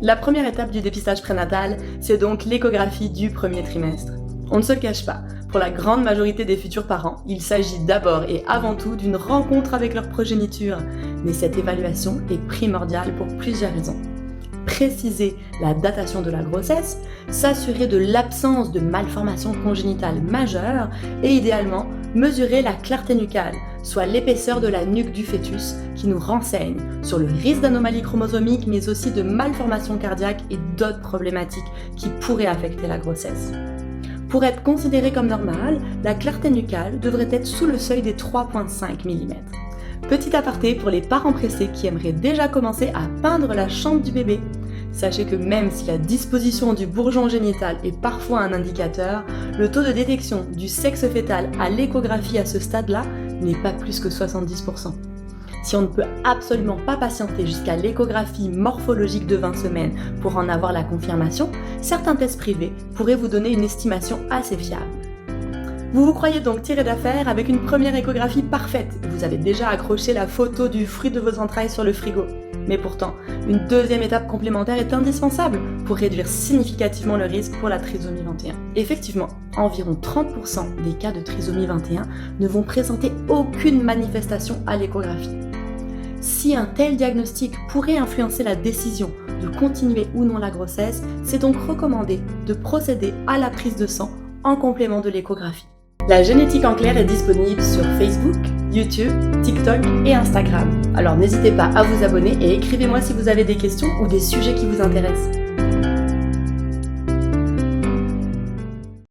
La première étape du dépistage prénatal, c'est donc l'échographie du premier trimestre. On ne se le cache pas, pour la grande majorité des futurs parents, il s'agit d'abord et avant tout d'une rencontre avec leur progéniture, mais cette évaluation est primordiale pour plusieurs raisons. Préciser la datation de la grossesse, s'assurer de l'absence de malformations congénitales majeures et idéalement mesurer la clarté nucale, soit l'épaisseur de la nuque du fœtus qui nous renseigne sur le risque d'anomalies chromosomiques mais aussi de malformations cardiaques et d'autres problématiques qui pourraient affecter la grossesse. Pour être considérée comme normale, la clarté nucale devrait être sous le seuil des 3,5 mm. Petit aparté pour les parents pressés qui aimeraient déjà commencer à peindre la chambre du bébé. Sachez que même si la disposition du bourgeon génital est parfois un indicateur, le taux de détection du sexe fœtal à l'échographie à ce stade-là n'est pas plus que 70%. Si on ne peut absolument pas patienter jusqu'à l'échographie morphologique de 20 semaines pour en avoir la confirmation, certains tests privés pourraient vous donner une estimation assez fiable. Vous vous croyez donc tiré d'affaire avec une première échographie parfaite. Vous avez déjà accroché la photo du fruit de vos entrailles sur le frigo. Mais pourtant, une deuxième étape complémentaire est indispensable pour réduire significativement le risque pour la trisomie 21. Effectivement, environ 30% des cas de trisomie 21 ne vont présenter aucune manifestation à l'échographie. Si un tel diagnostic pourrait influencer la décision de continuer ou non la grossesse, c'est donc recommandé de procéder à la prise de sang en complément de l'échographie. La génétique en clair est disponible sur Facebook, YouTube, TikTok et Instagram. Alors n'hésitez pas à vous abonner et écrivez-moi si vous avez des questions ou des sujets qui vous intéressent.